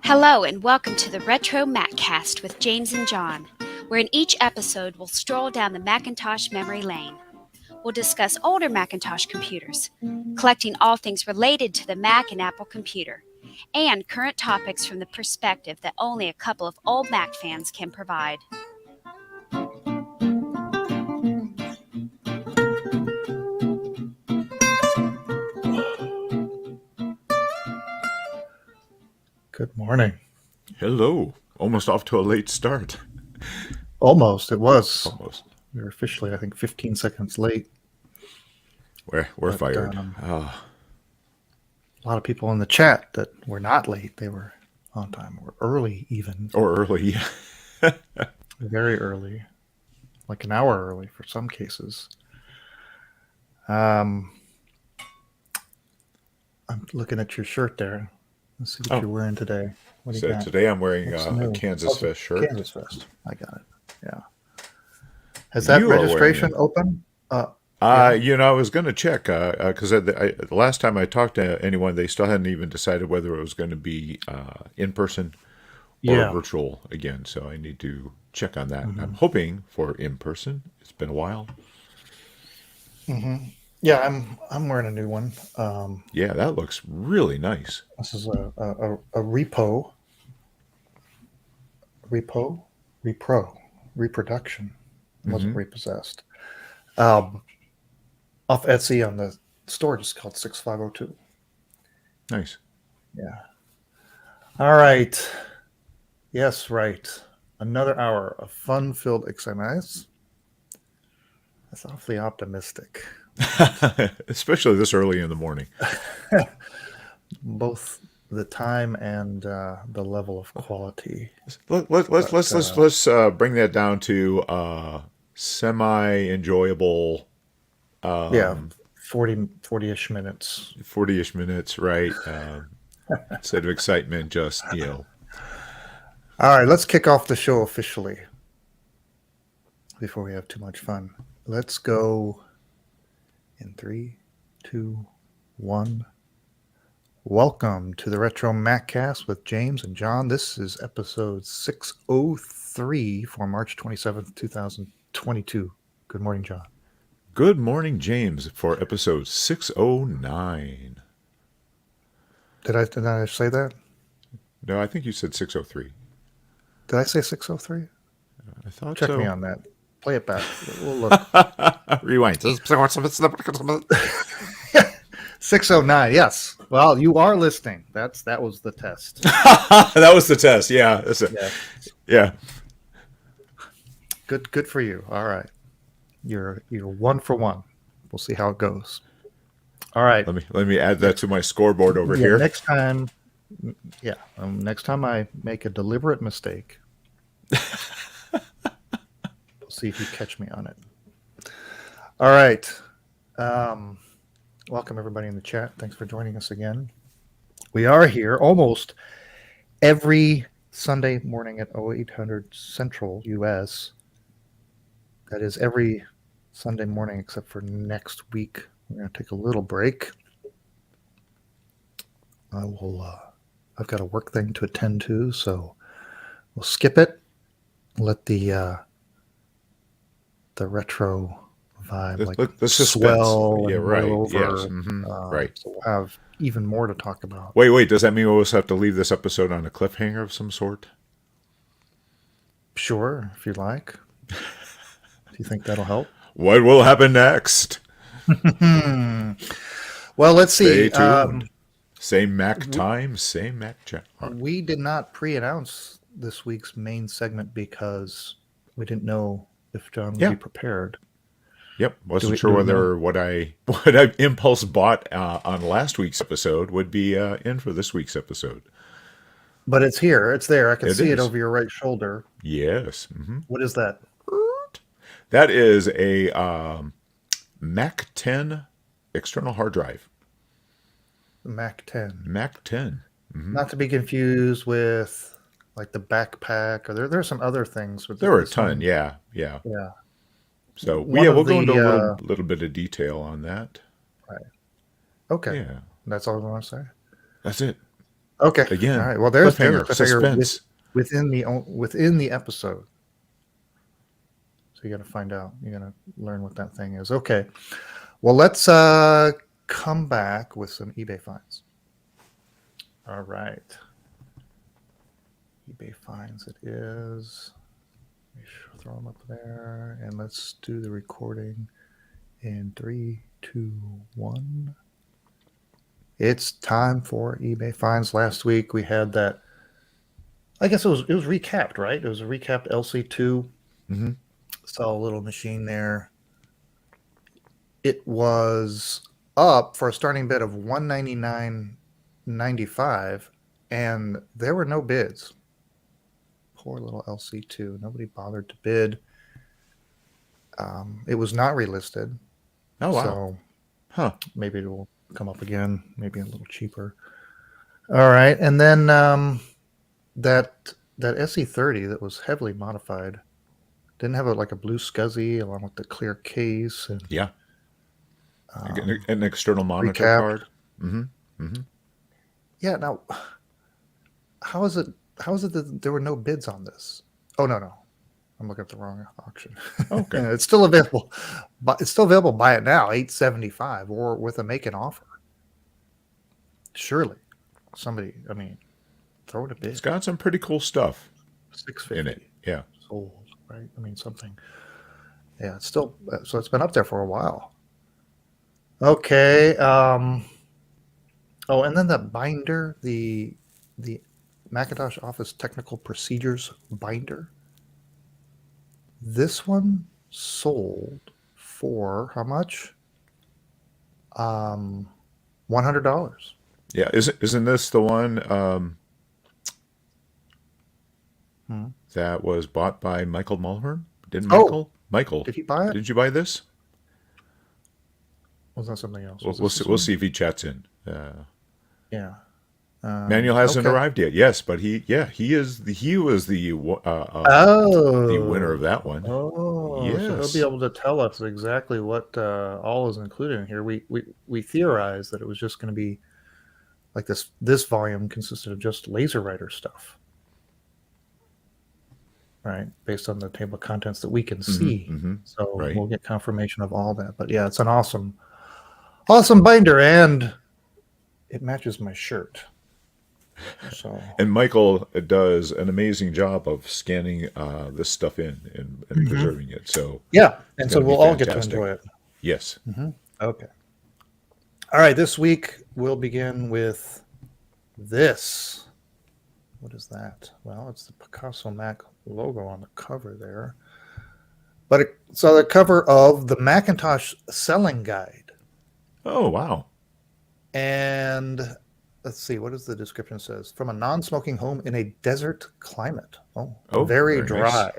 Hello and welcome to the RetroMacCast with James and John, where in each episode we'll stroll down the Macintosh memory lane. We'll discuss older Macintosh computers, collecting all things related to the Mac and Apple computer, and current topics from the perspective that only a couple of old Mac fans can provide. Good morning. Hello. Almost off to a late start. Almost. It was. Almost. We were officially, I think, 15 seconds late. We're fired. A lot of people in the chat that were not late. They were on time or early even. Or early. Very early. Like an hour early for some cases. I'm looking at your shirt there. Let's see what you're wearing today. What do you got? Today I'm wearing a Kansas Fest shirt. Kansas Fest. I got it. Yeah. Has that registration open? Yeah. I was going to check because the last time I talked to anyone, they still hadn't even decided whether it was going to be in person or virtual again. So I need to check on that. Mm-hmm. I'm hoping for in person. It's been a while. Mm-hmm. Yeah, I'm wearing a new one. Yeah, that looks really nice. This is a reproduction. It wasn't repossessed. Off Etsy on the store, just called 6502. Nice. Yeah. All right. Yes, right. Another hour of fun-filled excitement. That's awfully optimistic. Especially this early in the morning. Both the time and the level of quality. Let's bring that down to semi-enjoyable. 40-ish minutes. 40-ish minutes, right? Instead of excitement, just, All right, let's kick off the show officially before we have too much fun. Let's go in 3, 2, 1. Welcome to the RetroMacCast with James and John. This is episode 603 for March 27th, 2022. Good morning, John. Good morning, James, for episode 609. Did I say that? No, I think you said 603. Did I say 603? I thought Check so. me on that. Play it back. We'll look. Rewind. 609. Yes. Well, you are listening. That was the test. That was the test. Yeah. That's it. Yeah. Good for you. All right. You're 1 for 1. We'll see how it goes. All right. Let me add that to my scoreboard over here. Next time I make a deliberate mistake, we'll see if you catch me on it. All right. Welcome everybody in the chat. Thanks for joining us again. We are here almost every Sunday morning at 0800 Central US. That is every Sunday morning except for next week. We're going to take a little break. I've got a work thing to attend to, so we'll skip it. Let the retro vibe the swell and right. roll over. Yes. Mm-hmm. Right. So we'll have even more to talk about. Wait. Does that mean we'll also have to leave this episode on a cliffhanger of some sort? Sure, if you like. Do you think that'll help? What will happen next? Well, let's see. Stay tuned. Same Mac time, same Mac chat. We did not pre-announce this week's main segment because we didn't know if John would be prepared. Yep, wasn't sure whether what I impulse bought on last week's episode would be in for this week's episode. But it's here. It's there. I can see it over your right shoulder. Yes. Mm-hmm. What is that? That is a Mac 10 external hard drive. Mac 10. Mac 10. Mm-hmm. Not to be confused with like the backpack, or there are some other things. There were a ton. Yeah. So we'll go into a little bit of detail on that. Right. Okay. Yeah. That's all I want to say. That's it. Okay. Again, All right. Well, there's the cliffhanger, suspense. within the episode. So you got to find out. You got to learn what that thing is. Okay. Well, let's come back with some eBay finds. All right. eBay finds it is. Let me throw them up there, and let's do the recording in 3, 2, 1. It's time for eBay finds. Last week we had that. I guess it was recapped, right? It was a recapped LC2. Mm-hmm. Saw a little machine there. It was up for a starting bid of $199.95, and there were no bids. Poor little LC2. Nobody bothered to bid. It was not relisted. Oh, wow. So Huh. maybe it will come up again, maybe a little cheaper. All right. And then that SE30 that was heavily modified didn't have like a blue SCSI along with the clear case. And, Yeah. An external monitor recapped. card. Mm-hmm. Mm-hmm. Yeah. Now, how is it that there were no bids on this? Oh, no. I'm looking at the wrong auction. Okay. It's still available, but it's still available. Buy it now, $875, or with a make an offer. Surely, somebody. I mean, throw it a bid. It's got some pretty cool stuff $650 in it. Yeah. sold, right? I mean, something. Yeah, it's still. So it's been up there for a while. Okay. Oh, and then that binder, the Macintosh Office Technical Procedures binder. This one sold for how much? $100. Yeah. Isn't this the one that was bought by Michael Mulhern? Didn't Michael? Michael. Did he buy it? Did you buy this? Was that something else? We'll see if he chats in. Yeah. Manuel hasn't arrived yet. Yes, but he was the winner of that one. Oh, yes. So he'll be able to tell us exactly what all is included in here. We theorized that it was just going to be like this. This volume consisted of just laser writer stuff, right? Based on the table of contents that we can see. Mm-hmm. So right. We'll get confirmation of all that. But yeah, it's an awesome binder, and it matches my shirt. So. And Michael does an amazing job of scanning this stuff in and preserving it. So yeah, and so we'll all get to enjoy it. Yes. Mm-hmm. Okay. All right. This week we'll begin with this. What is that? Well, it's the Picasso Mac logo on the cover there. But so the cover of the Macintosh Selling Guide. Oh, wow. And let's see, what does the description says? From a non-smoking home in a desert climate. Oh, very dry.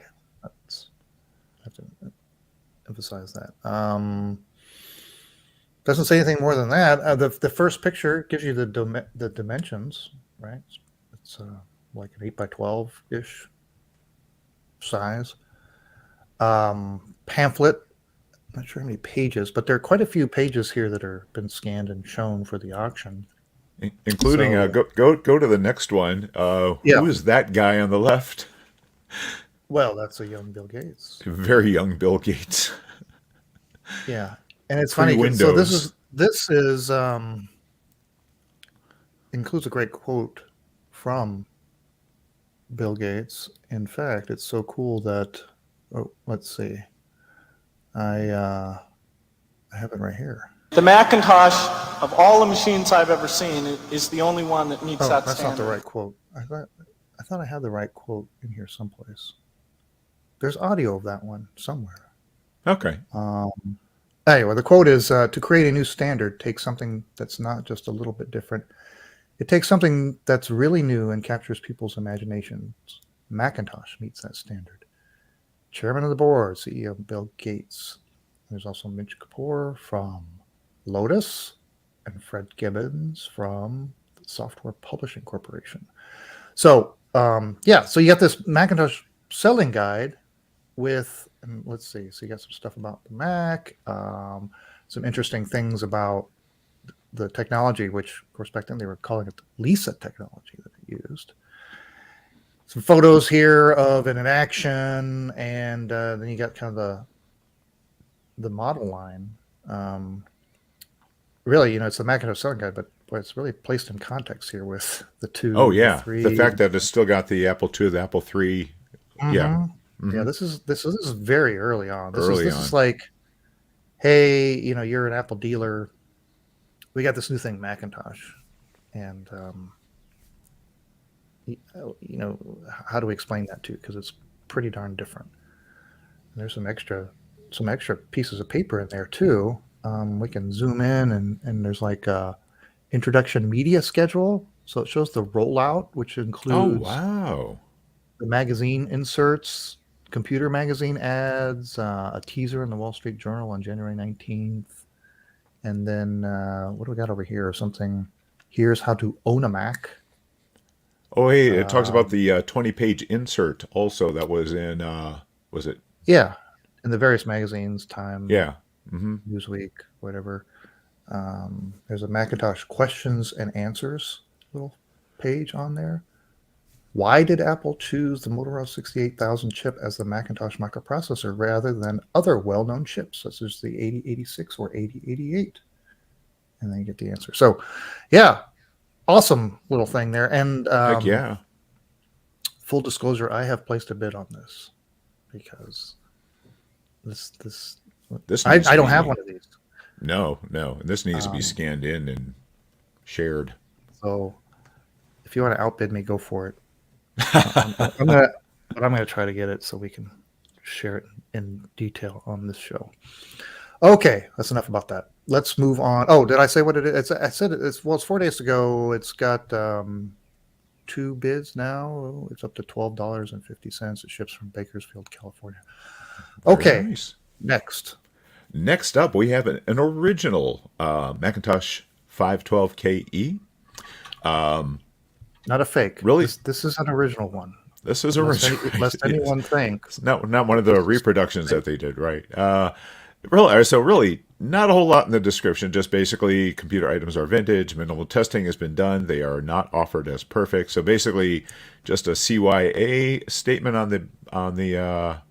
Nice. I have to emphasize that. Doesn't say anything more than that. The first picture gives you the dimensions, right? It's like an 8x12-ish size. Pamphlet. Not sure how many pages, but there are quite a few pages here that are been scanned and shown for the auction. Including go to the next one. Who is that guy on the left? Well, that's a young Bill Gates. A very young Bill Gates. Yeah, and it's funny. So this is includes a great quote from Bill Gates. In fact, it's so cool that let's see, I have it right here. The Macintosh, of all the machines I've ever seen, is the only one that meets that that's standard. not the right quote. I thought I had the right quote in here someplace. There's audio of that one somewhere. Okay. Anyway, the quote is, to create a new standard, take something that's not just a little bit different. It takes something that's really new and captures people's imaginations. Macintosh meets that standard. Chairman of the board, CEO Bill Gates. There's also Mitch Kapoor from Lotus and Fred Gibbons from the Software Publishing Corporation. So, so you got this Macintosh selling guide with, and let's see, so you got some stuff about the Mac, some interesting things about the technology, which of course back then they were calling it the Lisa technology that they used. Some photos here of it in action, and then you got kind of the model line. Really, it's the Macintosh selling guide, but boy, it's really placed in context here with the 2, Oh the yeah, 3. the fact that it's still got the Apple II, the Apple III. Yeah, Yeah, this is very early on. This Early is on. like, hey, you're an Apple dealer. We got this new thing, Macintosh, and how do we explain that to you? Because it's pretty darn different. And there's some extra pieces of paper in there too. We can zoom in, and there's like a introduction media schedule. So it shows the rollout, which Oh includes wow. the magazine inserts, computer magazine ads, a teaser in the Wall Street Journal on January 19th. And then what do we got over here? Something. Here's how to own a Mac. Oh hey, it talks about the 20-page insert also that was in was it? Yeah, in the various magazines, Time, Yeah. Mm-hmm. Newsweek, whatever. There's a Macintosh questions and answers little page on there. Why did Apple choose the Motorola 68000 chip as the Macintosh microprocessor rather than other well-known chips such as the 8086 or 8088? And then you get the answer. So, yeah, awesome little thing there. And Heck yeah. full disclosure, I have placed a bid on this because this I needs to don't be- have one of these. No. And this needs to be scanned in and shared. So if you want to outbid me, go for it. I'm gonna try to get it so we can share it in detail on this show. Okay, that's enough about that. Let's move on. Oh, did I say what it is? I said it's 4 days ago. It's got 2 bids now. It's up to $12.50. It ships from Bakersfield, California. Okay, Very nice. next. Up, we have an original Macintosh 512KE. Not a fake. Really? This is an original one. This is Lest original. lest anyone thinks. It's not one of the reproductions that they did, right? Really, not a whole lot in the description. Just basically, computer items are vintage. Minimal testing has been done. They are not offered as perfect. So basically, just a CYA statement on the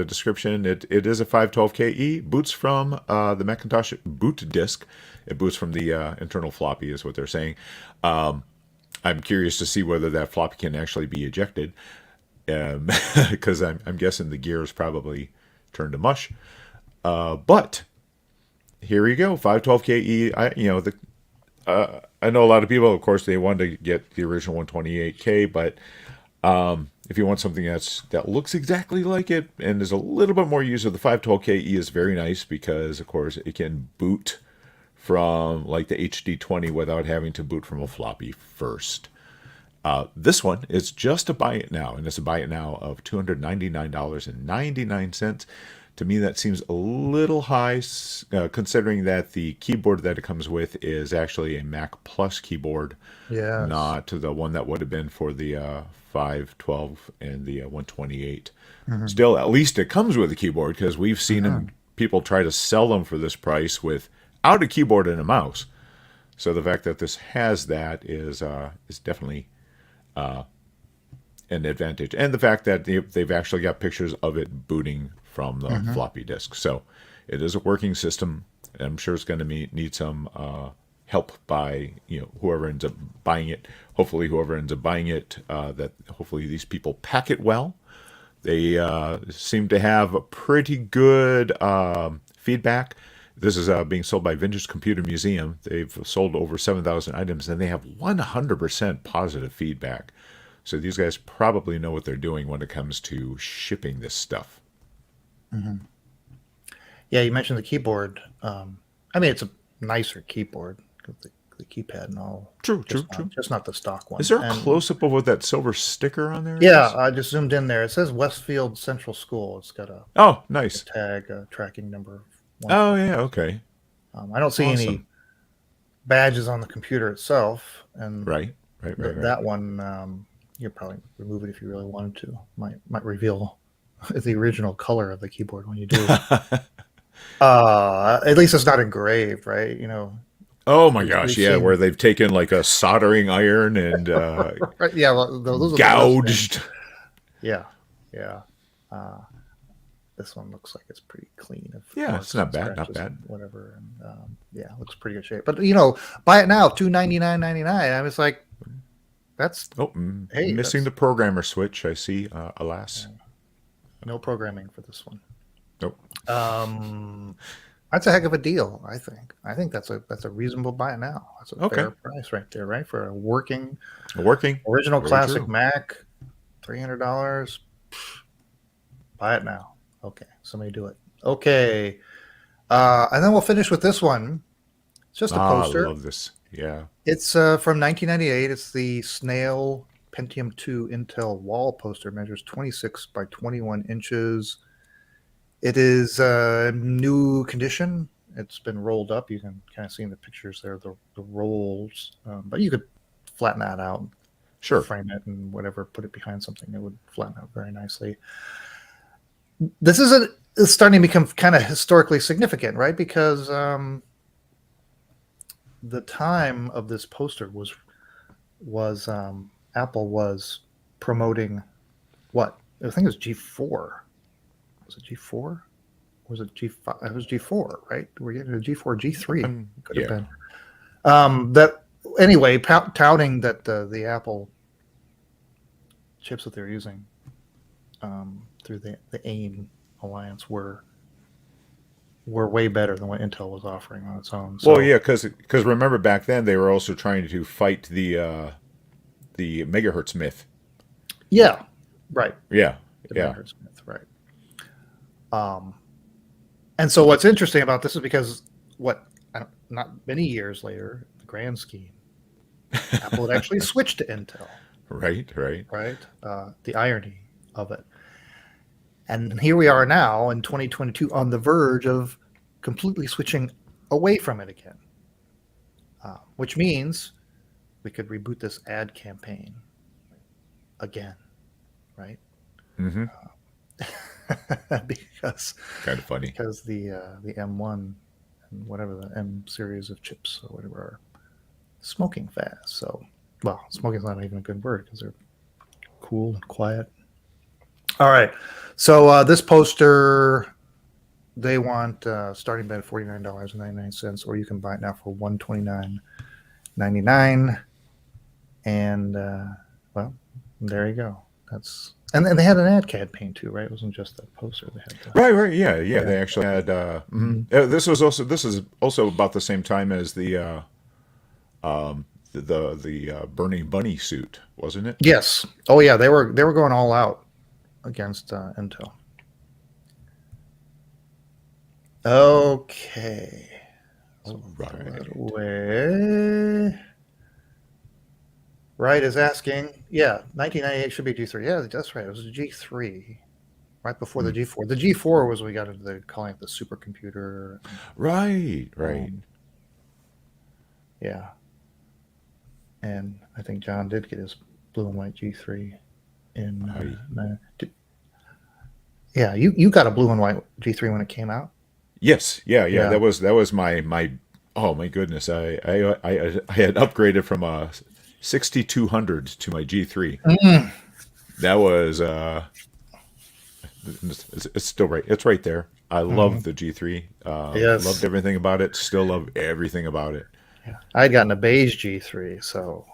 description. It is a 512KE. Boots from the Macintosh boot disk. It boots from the internal floppy, is what they're saying. I'm curious to see whether that floppy can actually be ejected, because I'm guessing the gears probably turned to mush. But here you go, 512KE. I know a lot of people, of course, they wanted to get the original 128K, but if you want something that looks exactly like it and is a little bit more user, the 512KE is very nice because, of course, it can boot from like the HD20 without having to boot from a floppy first. This one is just a buy it now, and it's a buy it now of $299.99. To me, that seems a little high, considering that the keyboard that it comes with is actually a Mac Plus keyboard, Yes. not the one that would have been for the 512 and the 128. Still, at least it comes with a keyboard, because we've seen people try to sell them for this price without a keyboard and a mouse. So the fact that this has that is definitely an advantage, and the fact that they've actually got pictures of it booting from the floppy disk. So it is a working system. I'm sure it's going to need some help by whoever ends up buying it. Hopefully, whoever ends up buying it, that hopefully these people pack it well. They seem to have a pretty good feedback. This is being sold by Vintage Computer Museum. They've sold over 7,000 items, and they have 100% positive feedback. So these guys probably know what they're doing when it comes to shipping this stuff. Yeah, you mentioned the keyboard. I mean, it's a nicer keyboard with the keypad and all. True. Just not the stock one. Is there a And- close-up of what that silver sticker on there Yeah, is? I just zoomed in there. It says Westfield Central School. It's got a Oh, nice. tag, tracking number. Oh, yeah, okay. I don't see any Awesome. badges on the computer itself, and Right. that one you probably remove it if you really wanted to. Might reveal the original color of the keyboard when you do. At least it's not engraved, right? Oh my gosh, yeah, where they've taken like a soldering iron and Right, yeah, well, those are the worst gouged. things. Yeah, yeah. This one looks like it's pretty clean of Yeah, it's not bad, not scratches bad. and whatever. And yeah, it looks pretty good shape. But buy it now, $299.99. I was like, that's hey, missing the programmer switch. I see. Alas, no programming for this one. nope. That's a heck of a deal. I think. I think that's a reasonable buy now. That's a fair price right there, right, for a working original classic true. Mac, $300. Buy it now. Okay, somebody do it. Okay, and then we'll finish with this one. It's just a poster. I love this. Yeah. It's from 1998. It's the Snail Pentium 2 Intel wall poster. Measures 26 by 21 inches. It is new condition. It's been rolled up. You can kind of see in the pictures there the rolls, but you could flatten that out, Sure, frame it, and whatever. Put it behind something. It would flatten out very nicely. This is it's starting to become kind of historically significant, right? Because the time of this poster was Apple was promoting what? I think it was G4. Was it G4? Or was it G5? It was G4, right? We're getting a G4, G3. Could have been. That anyway, touting that the Apple chips that they're using through the AIM alliance were way better than what Intel was offering on its own. So, well, yeah, because remember back then they were also trying to fight the megahertz myth. Yeah, right. Yeah, The yeah. megahertz myth, right. And so what's interesting about this is because not many years later, the grand scheme, Apple had actually switched to Intel. Right. Right. The irony of it. And here we are now in 2022 on the verge of completely switching away from it again, which means we could reboot this ad campaign again, right? Mm-hmm. Because Kind of funny. Because the M1 and whatever the M series of chips or whatever are smoking fast. So, well, smoking's not even a good word because they're cool and quiet. All right. So this poster, they want starting bid $49.99, or you can buy it now for $129.99. And well, there you go. And then they had an ad campaign too, right? It wasn't just that poster. They had Right. Yeah. They actually had. This is also about the same time as the burning bunny suit, wasn't it? Yes. Oh yeah, they were going all out against Intel. Okay. All right. Way. Right is asking, 1998 should be G3. Yeah, that's right. It was a G3 right before the G4. The G4 was we got into calling it the supercomputer. Right. Yeah. And I think John did get his blue and white G3 in. Yeah, you got a blue and white G3 when it came out. Yes. Yeah. That was my. Oh my goodness! I had upgraded from a 6200 to my G3. That was it's still right. It's right there. I love the G3. Yes. Loved everything about it. Still love everything about it. Yeah. I had gotten a beige G3, so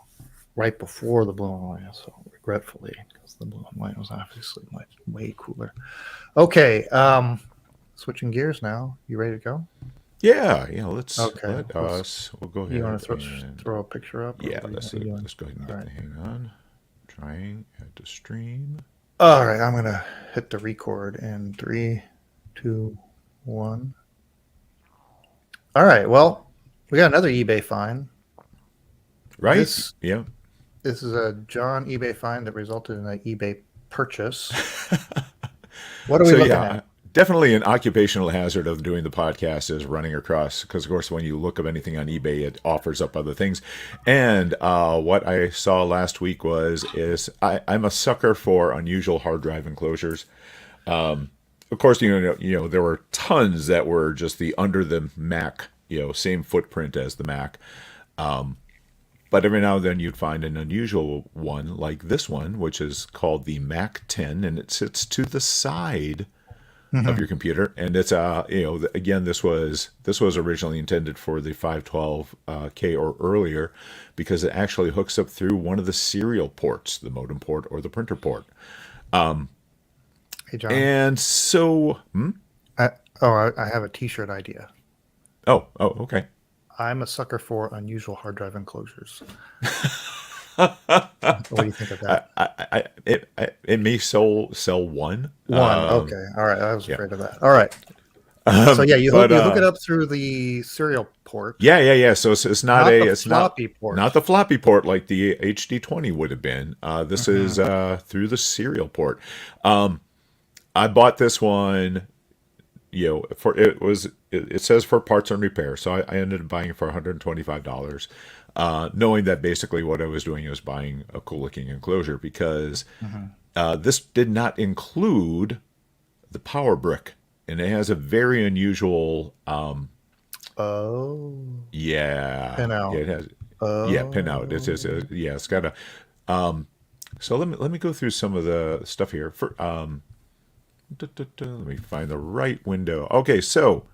right before the blue and white. So regretfully, because the blue and white was obviously way cooler. Okay, switching gears now. You ready to go? Yeah. Let's We'll go ahead. You want to throw a picture up? Yeah, let's go ahead and hang on. Trying to stream. All right, I'm gonna hit the record in 3, 2, 1. All right, well, we got another eBay find. Right? This is a John eBay find that resulted in an eBay purchase. What are we looking at? Definitely an occupational hazard of doing the podcast is running across, because of course when you look up anything on eBay, it offers up other things. And what I saw last week is I'm a sucker for unusual hard drive enclosures. Of course, there were tons that were just the under the Mac same footprint as the Mac. But every now and then you'd find an unusual one like this one, which is called the Mac 10, and it sits to the side of your computer. And it's again, this was originally intended for the 512K or earlier, because it actually hooks up through one of the serial ports, the modem port or the printer port. Hey, John. And so, I have a T-shirt idea. oh, okay. I'm a sucker for unusual hard drive enclosures. What do you think of that? It may sell one. Okay, all right. I was afraid of that. All right. So yeah, you hook it up through the serial port. Yeah. So it's not the floppy port. Not the floppy port like the HD20 would have been. This is through the serial port. I bought this one. It says for parts and repair, so I ended up buying it for $125, knowing that basically what I was doing was buying a cool looking enclosure, because this did not include the power brick, and it has a very unusual pinout. Pinout. It has pinout. It's got a so let me go through some of the stuff here for let me find the right window. Okay, so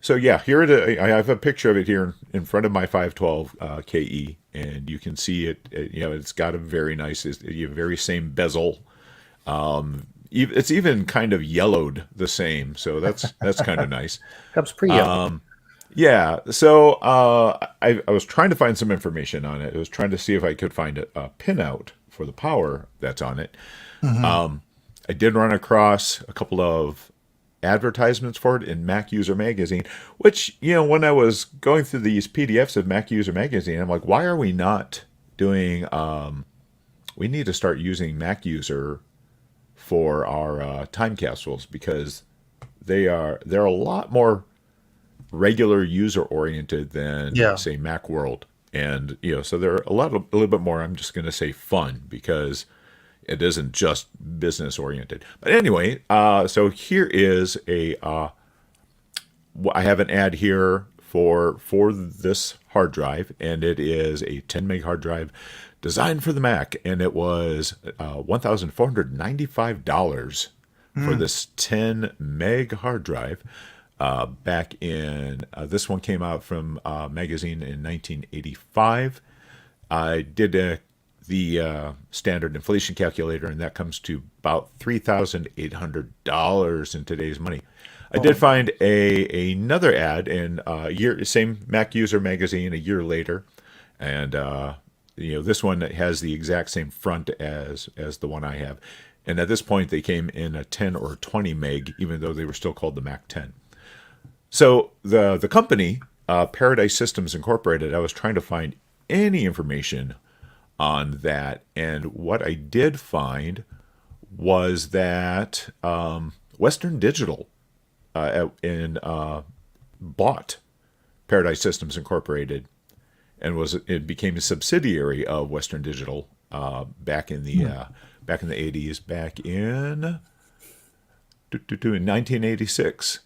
yeah, here it is. I have a picture of it here in front of my 512 KE, and you can see it. It's got a very nice, very same bezel. It's even kind of yellowed the same, so that's kind of nice. Comes pre-yellowed. Yeah. So I was trying to find some information on it. I was trying to see if I could find a pinout for the power that's on it. I did run across a couple of advertisements for it in Mac User Magazine, which, when I was going through these PDFs of Mac User Magazine, I'm like, why are we not doing, we need to start using Mac User for our time capsules, because they're a lot more regular user oriented than say Macworld. And, so they're a little bit more, I'm just going to say fun, because it isn't just business oriented. But anyway, so here is I have an ad here for this hard drive, and it is a 10 meg hard drive designed for the Mac, and it was $1,495 for this 10 meg hard drive. Back in this one came out from magazine in 1985. I did the standard inflation calculator, and that comes to about $3,800 in today's money. I did find another ad in same Mac User Magazine a year later, and this one has the exact same front as the one I have, and at this point they came in a 10 or 20 meg, even though they were still called the Mac 10. So the company Paradise Systems Incorporated, I was trying to find any information on that, and what I did find was that Western Digital bought Paradise Systems Incorporated, and it became a subsidiary of Western Digital back in the 80s, back in 1986,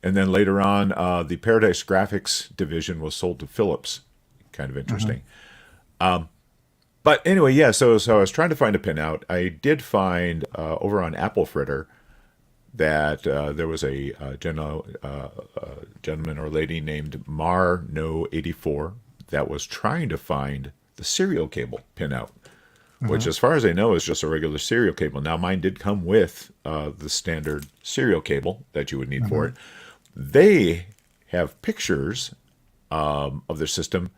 and then later on the Paradise Graphics division was sold to Philips. Kind of interesting. But anyway, so I was trying to find a pinout. I did find over on Apple Fritter that there was a gentleman or lady named Mar No84 that was trying to find the serial cable pinout, which, as far as I know, is just a regular serial cable. Now, mine did come with the standard serial cable that you would need for it. They have pictures of their system,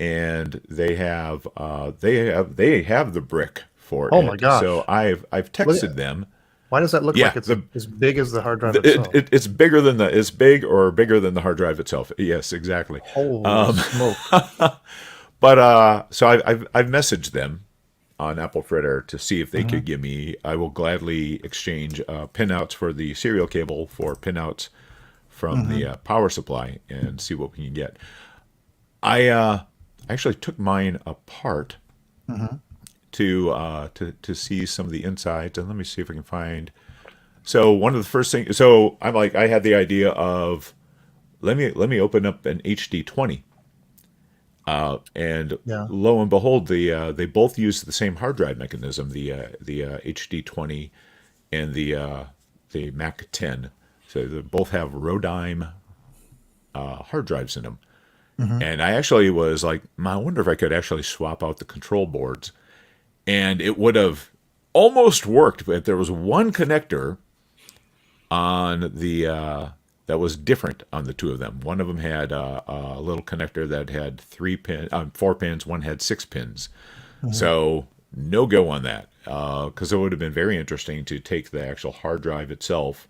and they have the brick for it. Oh my gosh! So I've texted them. Why does that look like it's as big as the hard drive itself? It's bigger than it's bigger than the hard drive itself. Yes, exactly. Holy smoke! But so I've messaged them on Apple Fritter to see if they could give me. I will gladly exchange pinouts for the serial cable for pinouts from the power supply and see what we can get. I actually took mine apart to see some of the insides, and let me see if I can find. So one of the first things, so I'm like, I had the idea of let me open up an HD20. And Yeah. lo and behold, they both use the same hard drive mechanism, the HD20 and the Mac 10. So they both have Rodime hard drives in them. Mm-hmm. And I actually was like, I wonder if I could actually swap out the control boards. And it would have almost worked, but there was one connector on the that was different on the two of them. One of them had a little connector that had 4 pins. One had 6 pins. Mm-hmm. So no go on that, because it would have been very interesting to take the actual hard drive itself,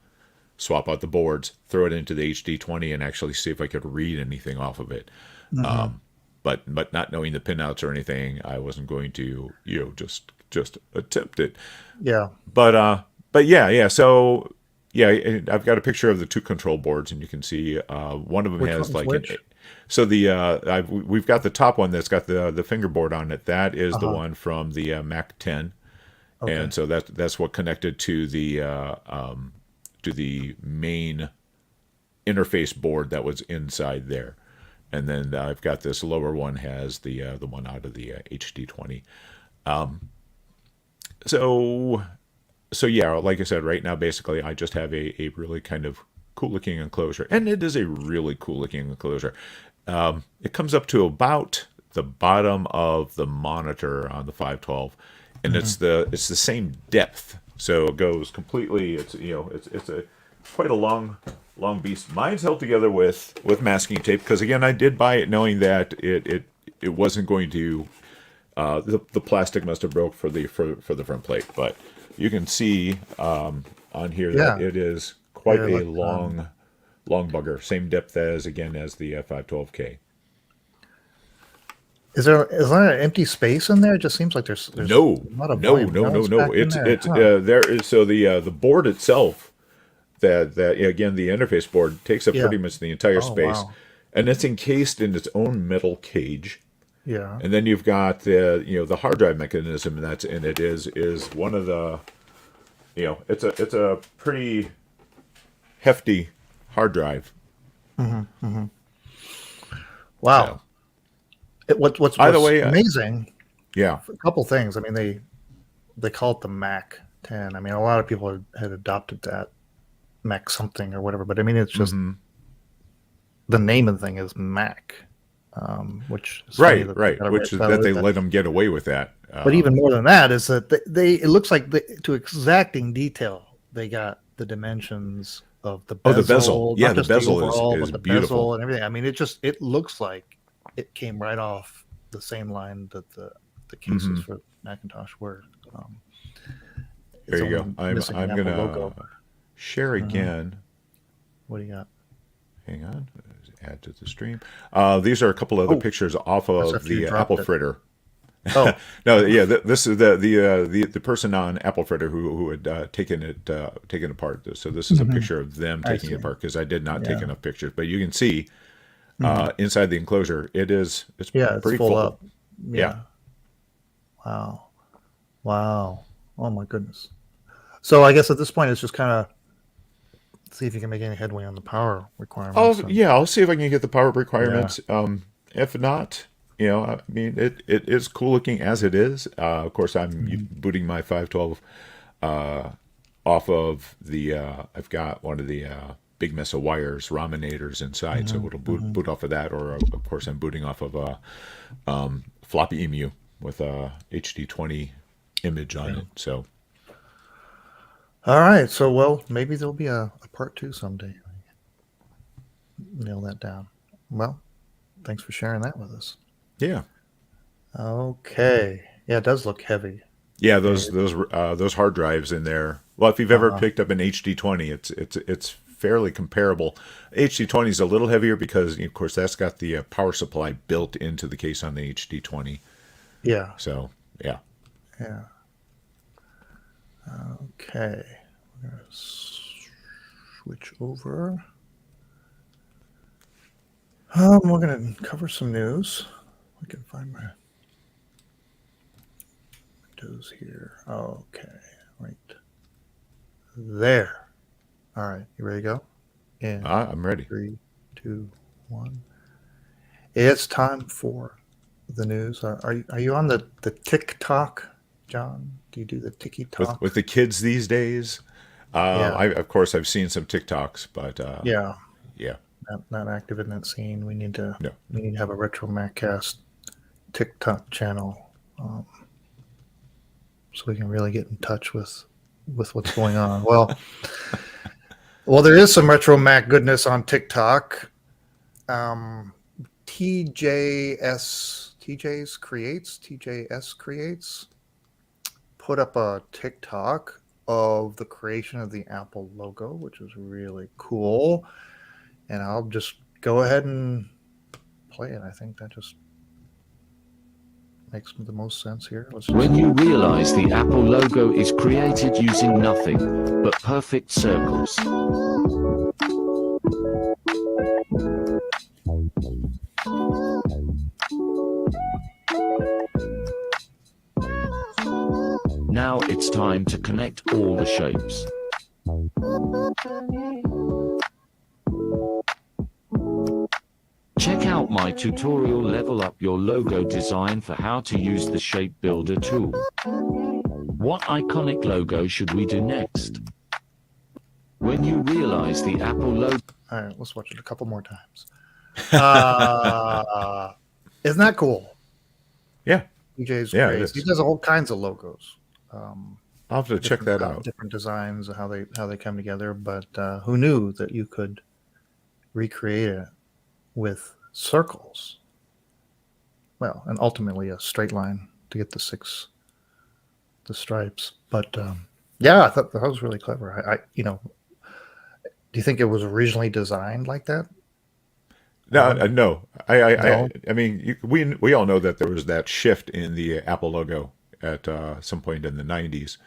swap out the boards, throw it into the HD20, and actually see if I could read anything off of it. Mm-hmm. But not knowing the pinouts or anything, I wasn't going to just attempt it. Yeah. But yeah. So yeah, I've got a picture of the two control boards, and you can see one of them Which has one's like which? so we've got the top one that's got the fingerboard on it. That is the one from the Mac 10, Okay. and so that's what connected to the main interface board that was inside there. And then I've got this lower one has the one out of the HD20. So yeah, like I said, right now basically I just have a really kind of cool looking enclosure, and it is a really cool looking enclosure. It comes up to about the bottom of the monitor on the 512, and it's the same depth, so it goes completely. It's a quite a long beast. Mine's held together with masking tape because again I did buy it knowing that it wasn't going to. The plastic must have broke for the front plate, but you can see on here that Yeah. it is quite Yeah, a like, long bugger. Same depth as the 512K. Is there an empty space in there? It just seems like there's No, a lot of no, volume. no, No, no, it's no. back in It's there. it's Huh. there is so the board itself that again the interface board takes up Yeah. pretty much the entire Oh, space, wow. and it's encased in its own metal cage. Yeah. And then you've got the hard drive mechanism that's in it is one of the it's a pretty hefty hard drive. Wow. So, What's either way, amazing? yeah. A couple things. I mean, they call it the Mac 10. I mean, a lot of people had adopted that Mac something or whatever, but I mean, it's just the name of the thing is Mac, which is funny Right, that they right. got away Which is that they let them get away with that. But even more than that is that it looks like to exacting detail they got the dimensions of the bezel. The bezel. Yeah, not the just bezel overall, is but the beautiful. bezel and everything. I mean, it looks like it came right off the same line that the cases for Macintosh were. It's There you only go. I'm missing the I'm Apple gonna logo. share again. What do you got? Hang on. Add to the stream. These are a couple other pictures off that's of after you the dropped Apple it. Fritter. Oh, No, yeah, this is the person on Apple Fritter who had taken apart. So this is a picture of them taking see. it apart because I did not take Yeah. enough pictures. But you can see inside the enclosure, it's yeah, it's pretty full up. Yeah. Wow. Wow. Oh my goodness. So I guess at this point it's just kind of see if you can make any headway on the power requirements. I'll see if I can get the power requirements. If not, I mean, it is cool looking as it is. Of course, I'm booting my 512 off of the. I've got one of the big mess of wires, raminators inside, so it'll boot off of that. Or of course, I'm booting off of a floppy emu with a HD20 image on it. So. All right. So, well, maybe there'll be a part 2 someday. Nail that down. Well, thanks for sharing that with us. Yeah. Okay. Yeah, it does look heavy. Yeah, those hard drives in there. Well, if you've ever picked up an HD20, it's fairly comparable. HD20 is a little heavier because, of course, that's got the power supply built into the case on the HD20. Yeah. So, yeah. Yeah. Okay. We're going to switch over. We're going to cover some news. I can find my Windows here. Okay. Right there. All right. You ready to go? Yeah. I'm ready. 3, 2, 1. It's time for the news. Are you on the TikTok, John? Do you do the TikTok? With the kids these days, Yeah. of course I've seen some TikToks, but Yeah. yeah, Not active in that scene. We need to no. have a RetroMacCast TikTok channel, so we can really get in touch with what's going on. Well, there is some RetroMac goodness on TikTok. TJS creates put up a TikTok of the creation of the Apple logo, which is really cool. And I'll just go ahead and play it. I think that just makes the most sense here. When you realize the Apple logo is created using nothing but perfect circles. Now it's time to connect all the shapes. Check out my tutorial Level Up Your Logo Design for how to use the Shape Builder tool. What iconic logo should we do next? When you realize the Apple logo... All right, let's watch it a couple more times. Isn't that cool? Yeah. DJ's Yeah, great. He does all kinds of logos. I'll have to check that out. Different designs, how they come together. But who knew that you could recreate it with circles? Well, and ultimately a straight line to get the stripes. But yeah, I thought that was really clever. Do you think it was originally designed like that? No. I mean, we all know that there was that shift in the Apple logo at some point in the 90s,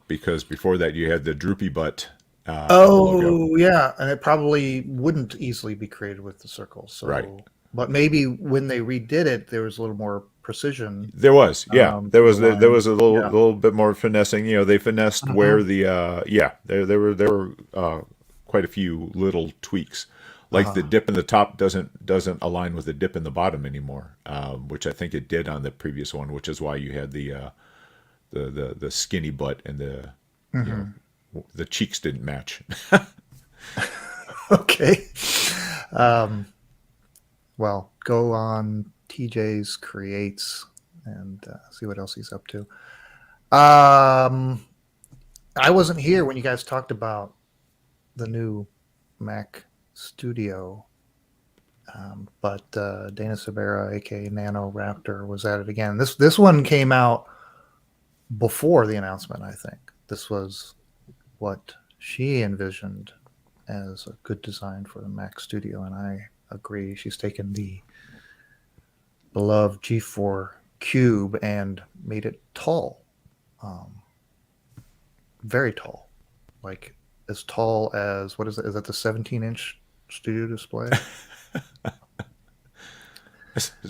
because before that you had the droopy butt. Logo. Yeah, and it probably wouldn't easily be created with the circles. So, right. But maybe when they redid it, there was a little more precision. There was, yeah. There was a little bit more finessing. They finessed where the there were quite a few little tweaks. Like the dip in the top doesn't align with the dip in the bottom anymore, which I think it did on the previous one, which is why you had the skinny butt and the cheeks didn't match. Okay. Well, go on TJ's Creates and see what else he's up to. I wasn't here when you guys talked about the new Mac Studio, but Dana Sabera, aka Nano Raptor, was at it again. This one came out before the announcement. I think this was what she envisioned as a good design for the Mac Studio, and I agree. She's taken the beloved G4 Cube and made it tall, very tall, like as tall as, what is it? Is that the 17-inch Studio display?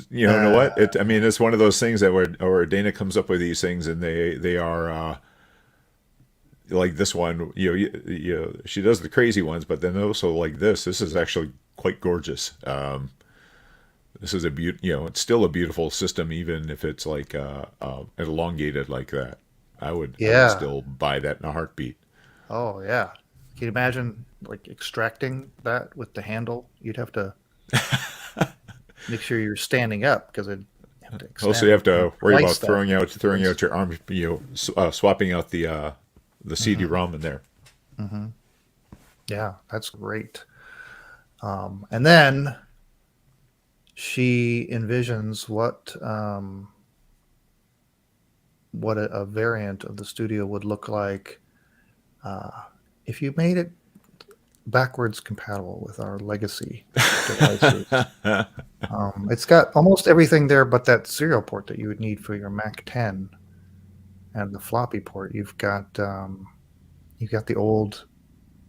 You know what? It's one of those things that where Dana comes up with these things, and they are like this one. She does the crazy ones, but then also like this. This is actually quite gorgeous. This is it's still a beautiful system, even if it's like elongated like that. I would still buy that in a heartbeat. Oh yeah. Can you imagine like extracting that with the handle? You'd have to make sure you're standing up, because it also you have to worry about throwing out your arm, swapping out the CD-ROM in there. Mm-hmm. Yeah, that's great. And then she envisions what a variant of the Studio would look like if you made it backwards compatible with our legacy devices. It's got almost everything there but that serial port that you would need for your Mac 10 and the floppy port. You've got the old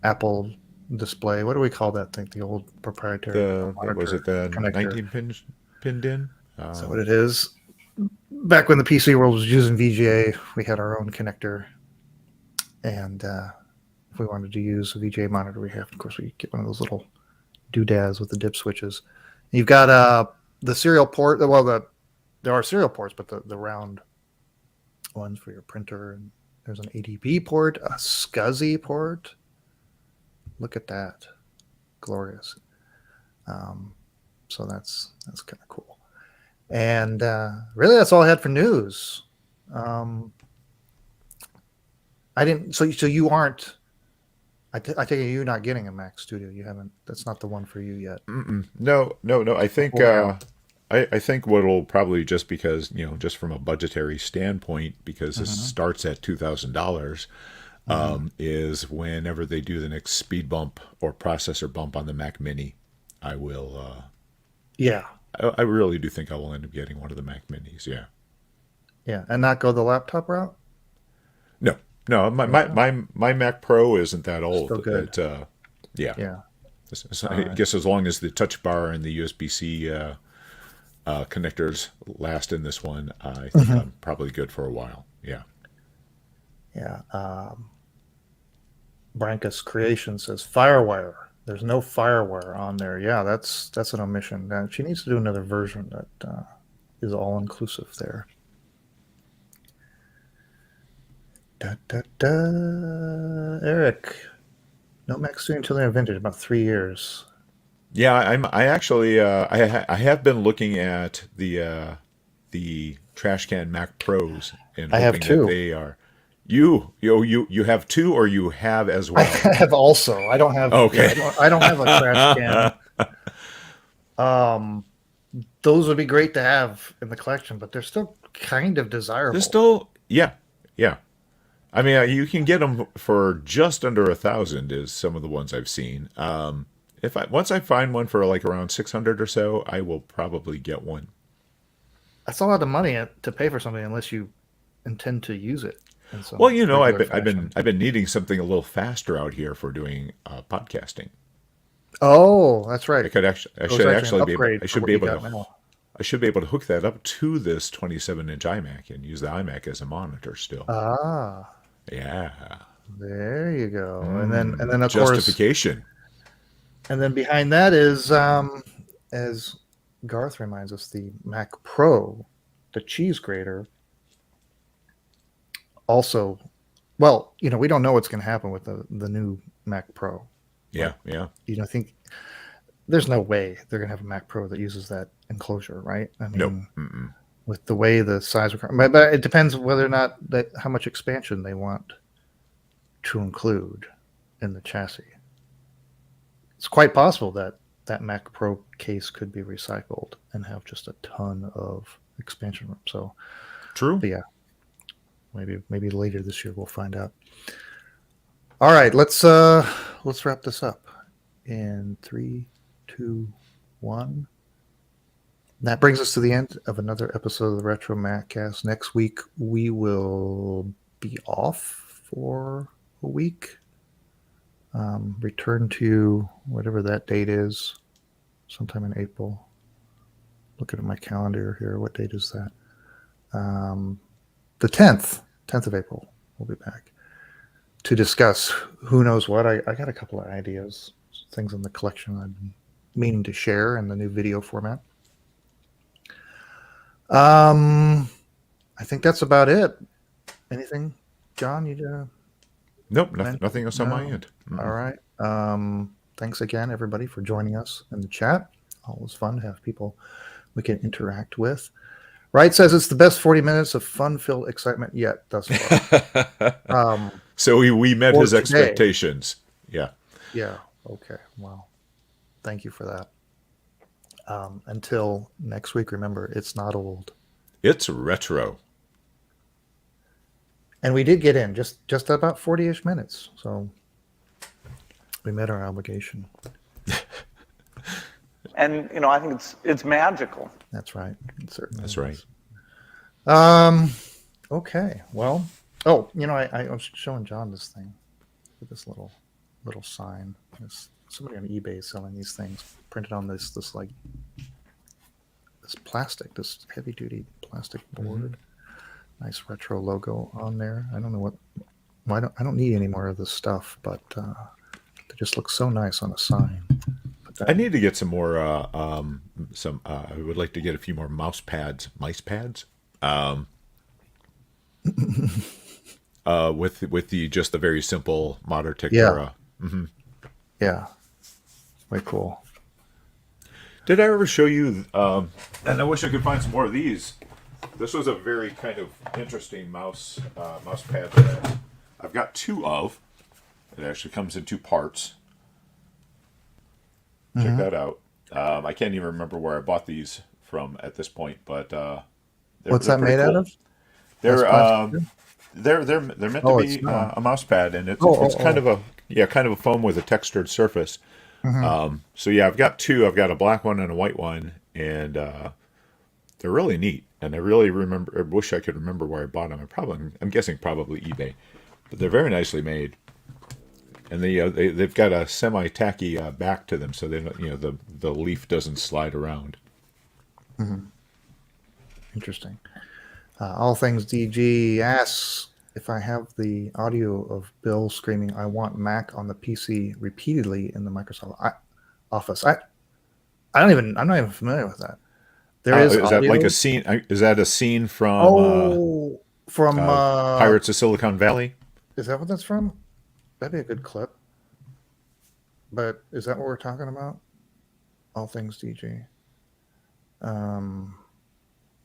Apple display. What do we call that thing? The old proprietary was it the connector. 19 pinned in? Is that what it is? Back when the PC world was using VGA, we had our own connector, and if we wanted to use a VGA monitor, we get one of those little doodads with the dip switches. You've got the serial port. Well, there are serial ports, but the round ones for your printer. And there's an ADB port, a SCSI port. Look at that, glorious. So that's kind of cool. And really, that's all I had for news. I didn't. So you aren't. I take it you're not getting a Mac Studio. You haven't. That's not the one for you yet. No. I think Wow. I think what'll probably, just because, just from a budgetary standpoint, because this Mhm. starts at $2,000, is whenever they do the next speed bump or processor bump on the Mac Mini, I will. Yeah, I really do think I will end up getting one of the Mac Minis. Yeah. yeah, and not go the laptop route. No. My Mac Pro isn't that old. Still good. Yeah. Yeah. So All I right. guess as long as the touch bar and the USB-C connectors last in this one, I think I'm probably good for a while. Yeah. Yeah. Brankus Creation says FireWire. There's no FireWire on there. Yeah, that's an omission. She needs to do another version that is all inclusive there. Da, da, da. Eric, no Mac Studio until they're vintage, about 3 years. Yeah, I actually I have been looking at the trash can Mac Pros and I have hoping two. that they are. You have two, or you have as I well? have also. I don't have. Okay. Yeah, I don't have a trash can. Those would be great to have in the collection, but they're still kind of desirable. They're still, yeah. I mean, you can get them for just under 1,000. Is some of the ones I've seen. Once I find one for like around 600 or so, I will probably get one. That's a lot of money to pay for something unless you intend to use it. Well, I've fashion. been needing something a little faster out here for doing podcasting. Oh, that's right. I should be able to hook that up to this 27-inch iMac and use the iMac as a monitor still. Ah, Yeah. there you go. And then of Justification. course, and then behind that is, as Garth reminds us, the Mac Pro, the cheese grater. Also, well, we don't know what's going to happen with the new Mac Pro. Yeah. I think there's no way they're going to have a Mac Pro that uses that enclosure, right? I mean, Nope. with the way the size requirement, but it depends whether or not how much expansion they want to include in the chassis. It's quite possible that Mac Pro case could be recycled and have just a ton of expansion room. So, True. but yeah, maybe later this year we'll find out. All right, let's wrap this up in 3, 2, 1. That brings us to the end of another episode of the RetroMacCast. Next week we will be off for a week. Return to whatever that date is, sometime in April. Looking at my calendar here, what date is that? The 10th of April. We'll be back to discuss who knows what. I got a couple of ideas, things in the collection I've been meaning to share in the new video format. I think that's about it. Anything, John? Nope. Nothing else on my end. All right. Thanks again, everybody, for joining us in the chat. Always fun to have people we can interact with. Wright says it's the best 40 minutes of fun-filled excitement yet thus far. So we met his today. expectations. Yeah. Yeah. Okay. Well, thank you for that. Until next week, remember, it's not old. It's retro. And we did get in just about 40-ish minutes. So we met our obligation. And I think it's magical. That's right. It certainly That's is. right. Okay. Well, I was showing John this thing with this little sign. Somebody on eBay is selling these things printed on this plastic, this heavy duty plastic board. Nice retro logo on there. I don't know I don't need any more of this stuff, but they just look so nice on a sign. Put I need to get some more. I would like to get a few more mice pads. With the just the very simple Modern Tectura. Yeah. Way cool. Did I ever show you? And I wish I could find some more of these. This was a very kind of interesting mouse pad that I've got two of. It actually comes in two parts. Check that out. I can't even remember where I bought these from at this point, but What's that made out of? They're That's they're meant to be a mouse pad, and it's kind of a foam with a textured surface. So yeah, I've got two. I've got a black one and a white one, and they're really neat. And I really wish I could remember where I bought them. I'm guessing probably eBay, but they're very nicely made. And they've got a semi-tacky back to them, so they the leaf doesn't slide around. Interesting. All Things DG asks if I have the audio of Bill screaming, "I want Mac" on the PC repeatedly in the Microsoft Office. I'm not even familiar with that. There is that like a scene? Is that a scene from Pirates of Silicon Valley? Is that what that's from? That'd be a good clip. But is that what we're talking about? All Things DG.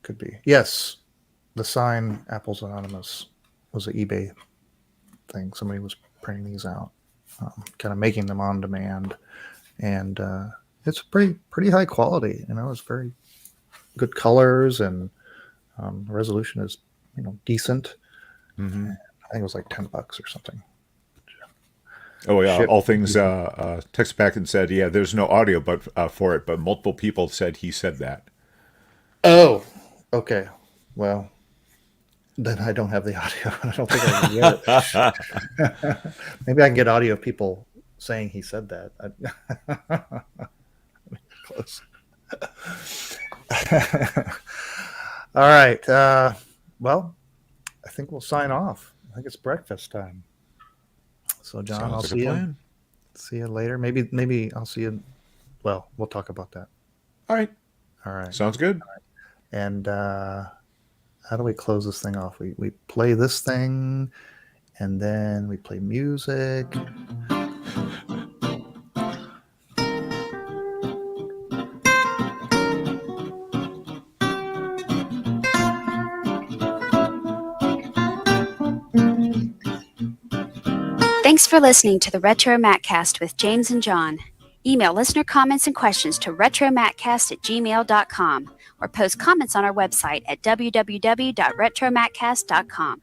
Could be. Yes. The sign Apple's Anonymous was an eBay thing. Somebody was printing these out, kind of making them on demand. And it's pretty high quality. It's very good colors, and the resolution is decent. I think it was like $10 or something. Oh yeah, All Things texted back and said, "Yeah, there's no audio for it, but multiple people said he said that." Oh, okay. Well, then I don't have the audio. I don't think I can get it. Maybe I can get audio of people saying he said that. Close. All right. Well, I think we'll sign off. I think it's breakfast time. So, John, Sounds I'll like see a you. plan. See you later. Maybe I'll see you. Well, we'll talk about that. All right. All right. Sounds good. And how do we close this thing off? We play this thing, and then we play music. Thanks for listening to the RetroMacCast with James and John. Email listener comments and questions to retromaccast@gmail.com or post comments on our website at www.retromaccast.com.